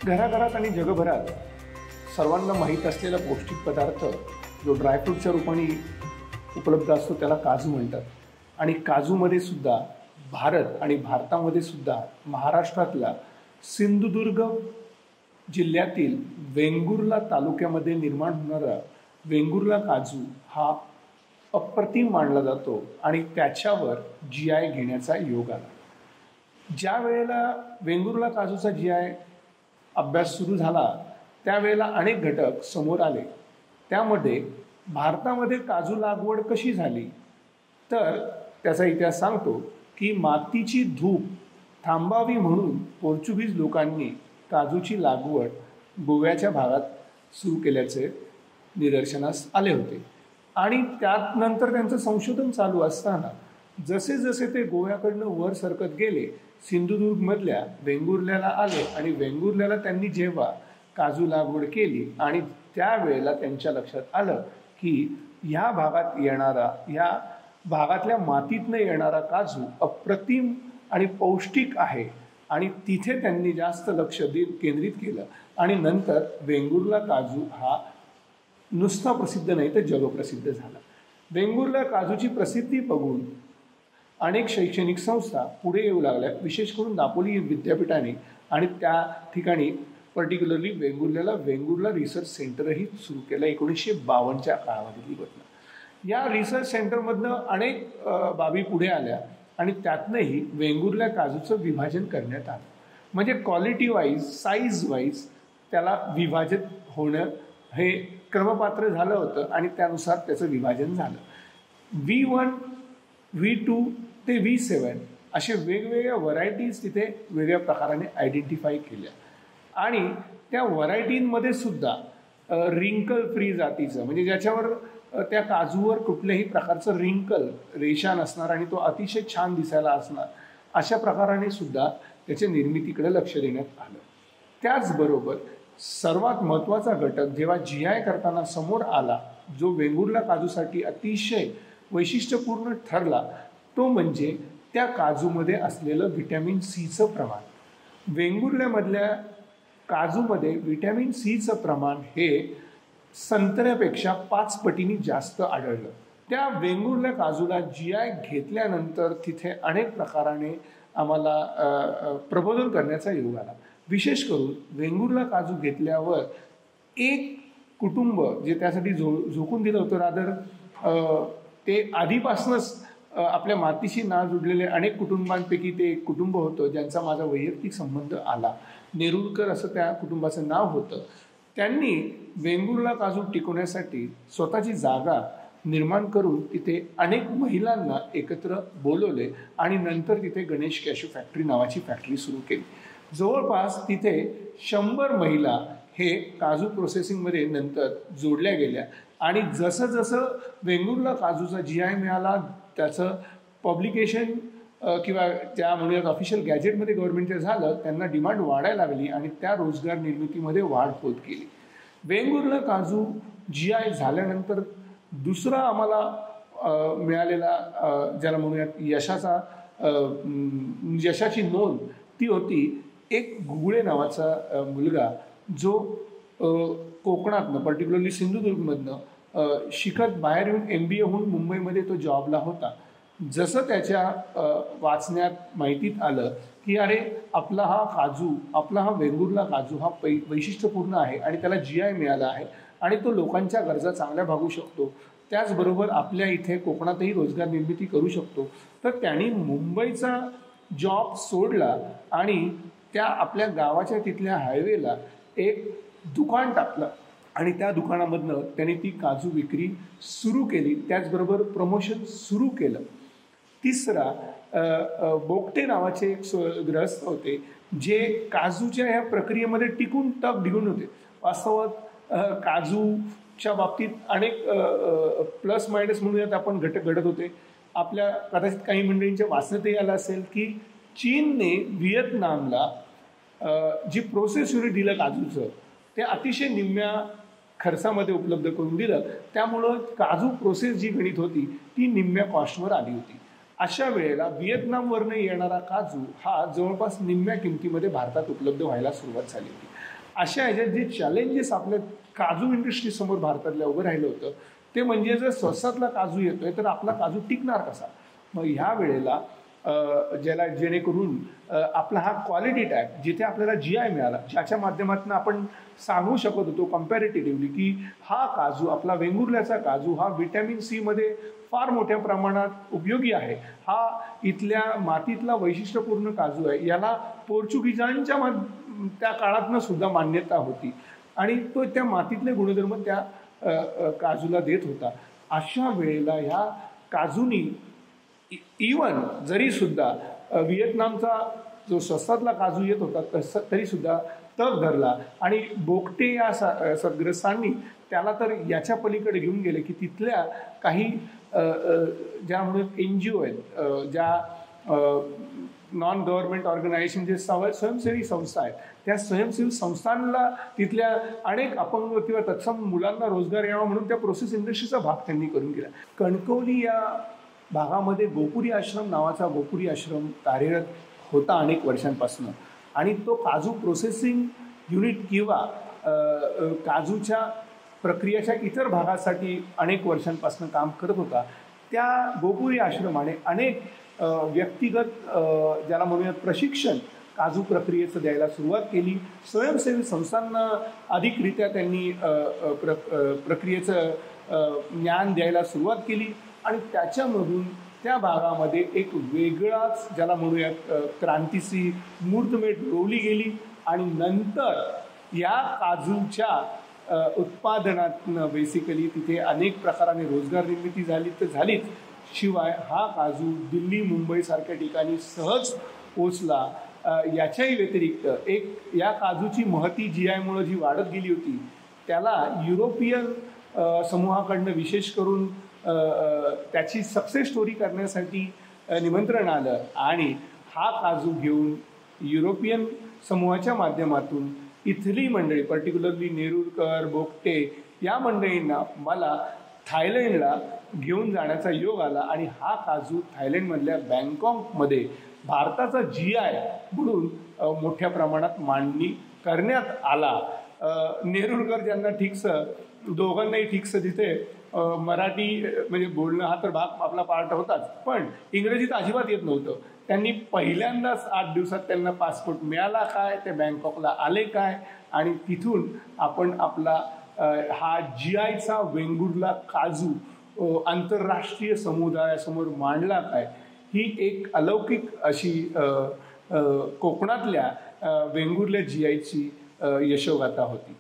घराघरात आणि जगभरात सर्वांना माहीत असलेला पौष्टिक पदार्थ जो ड्रायफ्रूटच्या रूपाने उपलब्ध असतो त्याला काजू म्हणतात. आणि काजूमध्ये सुद्धा भारत आणि भारतामध्ये सुद्धा महाराष्ट्रातला सिंधुदुर्ग जिल्ह्यातील वेंगुर्ला तालुक्यामध्ये निर्माण होणारा वेंगुर्ला काजू हा अप्रतिम मानला जातो आणि त्याच्यावर GI घेण्याचा योग आला. ज्या वेळेला वेंगुर्ला काजूचा GI अभ्यास सुरू झाला त्यावेळेला अनेक घटक समोर आले. त्यामध्ये भारतामध्ये काजू लागवड कशी झाली तर त्याचा इतिहास सांगतो की मातीची धूप थांबावी म्हणून पोर्चुगीज लोकांनी काजूची लागवड गोव्याच्या भागात सुरू केल्याचे निदर्शनास आले होते. आणि त्यानंतर त्यांचं संशोधन चालू असताना जसे जसे ते गोव्याकडनं वर सरकत गेले सिंधुदुर्गमधल्या वेंगुर्ल्याला आले आणि वेंगुर्ल्याला त्यांनी जेव्हा काजू लागवड केली आणि त्यावेळेला त्यांच्या लक्षात आलं की ह्या भागात येणारा ह्या भागातल्या मातीतनं येणारा काजू अप्रतिम आणि पौष्टिक आहे आणि तिथे त्यांनी जास्त लक्ष केंद्रित केलं. आणि नंतर वेंगुर्ला काजू हा नुसता प्रसिद्ध नाही तर जगप्रसिद्ध झाला. वेंगुर्ला काजूची प्रसिद्धी बघून अनेक शैक्षणिक संस्था पुढे येऊ लागल्या, विशेष करून दापोली विद्यापीठाने आणि त्या ठिकाणी पर्टिक्युलरली वेंगुर्ल्याला वेंगुर्ला रिसर्च सेंटरही सुरू केलं 1952च्या काळामधली घटना. या रिसर्च सेंटरमधनं अनेक बाबी पुढे आल्या आणि त्यातनंही वेंगुर्ला काजूचं विभाजन करण्यात आलं. म्हणजे क्वालिटी वाईज साईज वाईज त्याला विभाजित होणं हे क्रमपात्र झालं होतं आणि त्यानुसार त्याचं विभाजन झालं. V1, V2 ते V7 असे वेगवेगळ्या व्हरायटीज तिथे वेगळ्या प्रकाराने आयडेंटिफाय केल्या. आणि त्या व्हरायटींमध्ये सुद्धा रिंकल फ्री जातीचं म्हणजे ज्याच्यावर त्या काजूवर कुठल्याही प्रकारचं रिंकल रेषा नसणार आणि तो अतिशय छान दिसायला असणार अशा प्रकाराने सुद्धा त्याच्या निर्मितीकडे लक्ष देण्यात आलं. त्याचबरोबर सर्वात महत्त्वाचा घटक जेव्हा GI करताना समोर आला जो वेंगुर्ला काजूसाठी अतिशय वैशिष्ट्यपूर्ण ठरला तो म्हणजे त्या काजूमध्ये असलेलं व्हिटॅमिन Cचं प्रमाण. वेंगुर्ल्यामधल्या काजूमध्ये व्हिटॅमिन Cचं प्रमाण हे संत्र्यापेक्षा 5 पटीने जास्त आढळलं. त्या वेंगुर्ल्या काजूला GI घेतल्यानंतर तिथे अनेक प्रकाराने आम्हाला प्रबोधन करण्याचा योग आला. विशेष करून वेंगुर्ला काजू घेतल्यावर एक कुटुंब जे त्यासाठी झोकून दिलं होतं रादर ते आधीपासूनच आपल्या मातीशी नाळ जुडलेले अनेक कुटुंबांपैकी ते एक कुटुंब होतं ज्यांचा माझा वैयक्तिक संबंध आला. नेरुरकर असं त्या कुटुंबाचं नाव होतं. त्यांनी वेंगुर्ला काजू टिकवण्यासाठी स्वतःची जागा निर्माण करून तिथे अनेक महिलांना एकत्र बोलवले आणि नंतर तिथे गणेश कॅशू फॅक्टरी नावाची फॅक्टरी सुरू केली. जवळपास तिथे 100 महिला हे काजू प्रोसेसिंगमध्ये नंतर जोडल्या गेल्या. आणि जसं जसं वेंगुर्ला काजूचा GI मिळाला त्याचं पब्लिकेशन किंवा त्या म्हणूयात ऑफिशियल गॅजेटमध्ये गव्हर्नमेंटचं झालं त्यांना डिमांड वाढायला लागली आणि त्या रोजगार निर्मितीमध्ये वाढ होत गेली. वेंगुर्ला काजू GI झाल्यानंतर दुसरा आम्हाला मिळालेला ज्याला म्हणूयात यशाची नोंद ती होती एक गुगळे नावाचा मुलगा जो कोकणातनं पर्टिक्युलरली सिंधुदुर्गमधनं शिकत बाहेर येऊन MBA होऊन मुंबईमध्ये तो जॉबला होता. जसं त्याच्या वाचण्यात माहितीत आलं की अरे आपला हा वेंगुर्ला काजू हा वैशिष्ट्यपूर्ण आहे आणि त्याला GI मिळाला आहे आणि तो लोकांच्या गरजा चांगल्या भागू शकतो त्याचबरोबर आपल्या इथे कोकणातही रोजगार निर्मिती करू शकतो तर त्यांनी मुंबईचा जॉब सोडला आणि त्या आपल्या गावाच्या तिथल्या हायवेला एक दुकान टाकलं आणि त्या दुकानामधनं त्यांनी ती काजू विक्री सुरू केली. त्याचबरोबर प्रमोशन सुरू केलं. तिसरा बोगटे नावाचे एक गृहस्थ होते जे काजूच्या ह्या प्रक्रियेमध्ये टिकून टक ढिगून होते. वास्तवात काजूच्या बाबतीत अनेक प्लस मायनस म्हणूयात आपण घटक घडत होते. आपल्या कदाचित काही मंडळींच्या वाचण्यातही आलं असेल की चीनने व्हिएतनामला जी प्रोसेस युनिट दिलं काजूचं ते अतिशय निम्म्या खर्चामध्ये उपलब्ध करून दिलं. त्यामुळं काजू प्रोसेस जी गणित होती ती निम्म्या कॉस्टवर आली होती. अशा वेळेला व्हिएतनामवरनं येणारा काजू हा जवळपास निम्म्या किमतीमध्ये भारतात उपलब्ध व्हायला सुरुवात झाली होती. अशा ह्याच्यात जे चॅलेंजेस आपल्या काजू इंडस्ट्रीसमोर भारतातल्या उभं राहिलं होतं ते म्हणजे जर स्वस्तातला काजू येतोय तर आपला काजू टिकणार कसा. मग ह्या वेळेला ज्याला जेणेकरून आपला हा क्वालिटी टॅग जिथे आपल्याला GI मिळाला, ज्याच्या माध्यमातून आपण सांगू शकत होतो कम्पॅरेटिव्हली की हा काजू, आपला वेंगुर्ल्याचा काजू हा व्हिटॅमिन C मध्ये फार मोठ्या प्रमाणात उपयोगी आहे, हा इथल्या मातीतला वैशिष्ट्यपूर्ण काजू आहे, याला पोर्चुगीजांच्या त्या काळातनं सुद्धा मान्यता होती आणि तो त्या मातीतले गुणधर्म त्या काजूला देत होता. अशा वेळेला ह्या काजूनी इवन जरी सुद्धा व्हिएतनामचा जो स्वस्तातला काजू येत होता तरी सुद्धा तग धरला आणि बोगटे या सद्ग्रस्तांनी त्याला तर याच्या पलीकडे घेऊन गेले की तिथल्या काही ज्या म्हणून NGO आहेत, ज्या नॉन गव्हर्नमेंट ऑर्गनायझेशन जे स्वयंसेवी संस्था आहेत, त्या स्वयंसेवी संस्थांना तिथल्या अनेक अपंग किंवा तत्सम मुलांना रोजगार यावा म्हणून त्या प्रोसेस इंडस्ट्रीचा भाग त्यांनी करून गेला. कणकवली या भागामध्ये गोपुरी आश्रम नावाचा गोपुरी आश्रम कार्यरत होता अनेक वर्षांपासून आणि तो काजू प्रोसेसिंग युनिट किंवा काजूच्या प्रक्रियेच्या इतर भागासाठी अनेक वर्षांपासून काम करत होता. त्या गोपुरी आश्रमाने अनेक व्यक्तिगत ज्याला म्हणूयात प्रशिक्षण काजू प्रक्रियेचं द्यायला सुरुवात केली. स्वयंसेवी संस्थांना अधिकरित्या त्यांनी प्रक्रियेचं ज्ञान द्यायला सुरुवात केली आणि त्याच्यामधून त्या भागामध्ये एक वेगळाच ज्याला म्हणूयात क्रांतीची मुहूर्तमेढ रोवली गेली आणि नंतर या काजूच्या उत्पादनातनं बेसिकली तिथे अनेक प्रकाराने रोजगार निर्मिती झाली तर झालीच, शिवाय हा काजू दिल्ली मुंबईसारख्या ठिकाणी सहज पोचला. याच्याही व्यतिरिक्त एक या काजूची महती GI जी वाढत गेली होती त्याला युरोपियन समूहाकडनं विशेष करून त्याची सक्सेस स्टोरी करण्यासाठी निमंत्रण आलं आणि हा काजू घेऊन युरोपियन समूहाच्या माध्यमातून इथली मंडळी पर्टिक्युलरली नेरुरकर, बोगटे या मंडळींना मला थायलंडला घेऊन जाण्याचा योग आला आणि हा काजू थायलंडमधल्या बँकॉकमध्ये भारताचा GI म्हणून मोठ्या प्रमाणात मांडणी करण्यात आला. नेरुरकर ज्यांना ठीकसं दोघांनाही ठीकसं तिथे मराठी म्हणजे बोलणं हा तर भाग आपला पार्ट होताच, पण इंग्रजीत अजिबात येत नव्हतं. त्यांनी पहिल्यांदाच 8 दिवसात त्यांना पासपोर्ट मिळाला काय, ते बँकॉकला आले काय आणि तिथून आपण आपला हा GIचा वेंगुर्ला काजू आंतरराष्ट्रीय समुदायासमोर मांडला काय, ही एक अलौकिक अशी कोकणातल्या वेंगुर्ल्या GIची यशोगाथा होती.